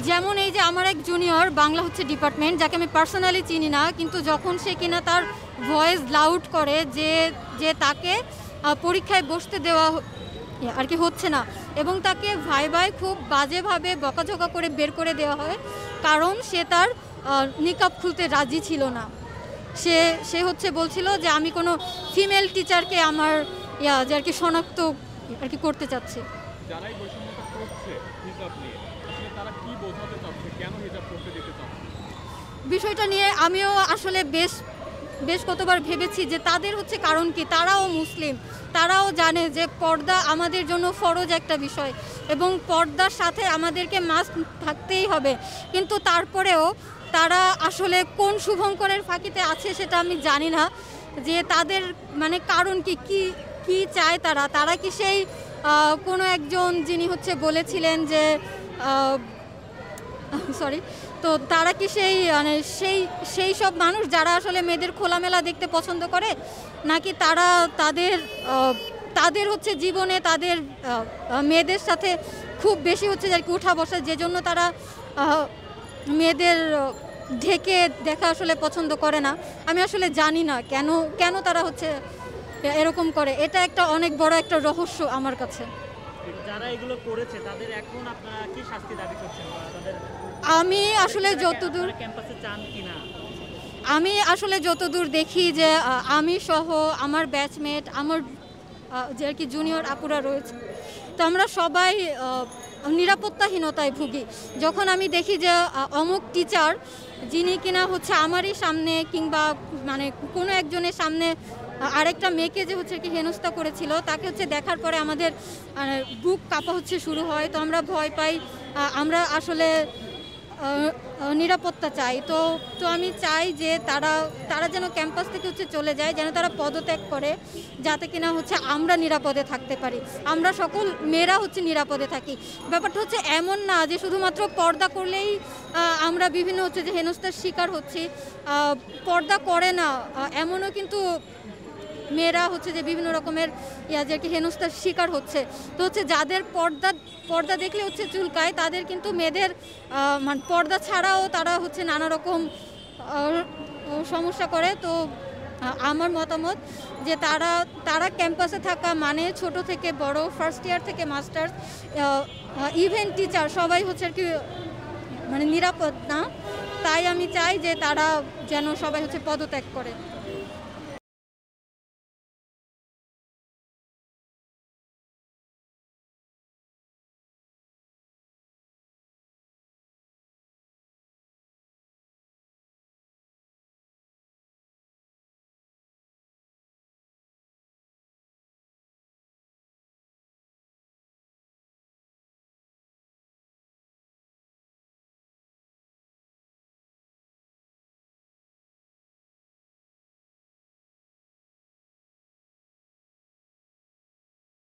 যেমন এই যে আমার এক জুনিয়র বাংলা হচ্ছে ডিপার্টমেন্ট, যাকে আমি পার্সোনালি চিনি না, কিন্তু যখন সে কিনা তার ভয়েস লাউড করে যে যে তাকে পরীক্ষায় বসতে দেওয়া আর কি হচ্ছে না, এবং তাকে ভাই খুব বাজেভাবে বকাঝকা করে বের করে দেওয়া হয়, কারণ সে তার নিকাব খুলতে রাজি ছিল না। সে সে হচ্ছে বলছিল যে আমি কোনো ফিমেল টিচারকে আমার যে আর কি শনাক্ত আর কি করতে চাচ্ছি। যারাই বৈষম্যতা করছে হিজাব নিয়ে, আসলে তারা কি বোঝাতে চাচ্ছে, কেন হিজাব করতে দিতে চাচ্ছে? বিষয়টা নিয়ে আমিও আসলে বেশ কতবার ভেবেছি যে তাদের হচ্ছে কারণ কি। তারাও মুসলিম, তারাও জানে যে পর্দা আমাদের জন্য ফরজ একটা বিষয় এবং পর্দার সাথে আমাদেরকে মাস্ক থাকতেই হবে, কিন্তু তারপরেও তারা আসলে কোন শুভঙ্করের ফাঁকিতে আছে সেটা আমি জানি না, যে তাদের মানে কারণ কি কি চায় তারা কি সেই কোনো একজন যিনি হচ্ছে বলেছিলেন যে সরি, তো তারা কি সেই মানে সেই সব মানুষ যারা আসলে মেয়েদের খোলামেলা দেখতে পছন্দ করে, নাকি তারা তাদের হচ্ছে জীবনে তাদের মেয়েদের সাথে খুব বেশি হচ্ছে আর কি উঠা বসা, যে জন্য তারা মেয়েদের ঢেকে দেখা আসলে পছন্দ করে না। আমি আসলে জানি না কেন তারা হচ্ছে এরকম করে। এটা একটা অনেক বড় একটা রহস্য আমার কাছে। যারা এগুলো করেছে তাদের এখন আপনারা কি শাস্তি দাবি করছেন? আমি আসলে যতদূর ক্যাম্পাসে চান কিনা, আমি আসলে যতদূর দেখি যে আমি সহ আমার ব্যাচমেট, আমার যে আর কি জুনিয়র আপুরা রয়েছে, তো আমরা সবাই নিরাপত্তাহীনতায় ভুগি। যখন আমি দেখি যে অমুক টিচার যিনি কিনা হচ্ছে আমারই সামনে কিংবা মানে কোনো একজনের সামনে আরেকটা মেয়েকে যে হচ্ছে কি হেনস্থা করেছিল, তাকে হচ্ছে দেখার পরে আমাদের বুক কাঁপা হচ্ছে শুরু হয়, তো আমরা ভয় পাই। আমরা আসলে নিরাপত্তা চাই। তো আমি চাই যে তারা যেন ক্যাম্পাস থেকে হচ্ছে চলে যায়, যেন তারা পদত্যাগ করে, যাতে কিনা হচ্ছে আমরা নিরাপদে থাকতে পারি, আমরা সকল মেয়েরা হচ্ছে নিরাপদে থাকি। ব্যাপারটা হচ্ছে এমন না যে শুধুমাত্র পর্দা করলেই আমরা বিভিন্ন হচ্ছে যে হেনস্থার শিকার হচ্ছি। পর্দা করে না এমনও কিন্তু মেয়েরা হচ্ছে যে বিভিন্ন রকমের যে কি হেনস্থার শিকার হচ্ছে। তো হচ্ছে যাদের পর্দা দেখলে হচ্ছে চুলকায়, তাদের কিন্তু মেয়েদের মানে পর্দা ছাড়াও তারা হচ্ছে নানা রকম সমস্যা করে। তো আমার মতামত যে তারা ক্যাম্পাসে থাকা মানে ছোট থেকে বড়, ফার্স্ট ইয়ার থেকে মাস্টার্স, ইভেন টিচার সবাই হচ্ছে আর কি মানে নিরাপদ না। তাই আমি চাই যে তারা যেন সবাই হচ্ছে পদত্যাগ করে।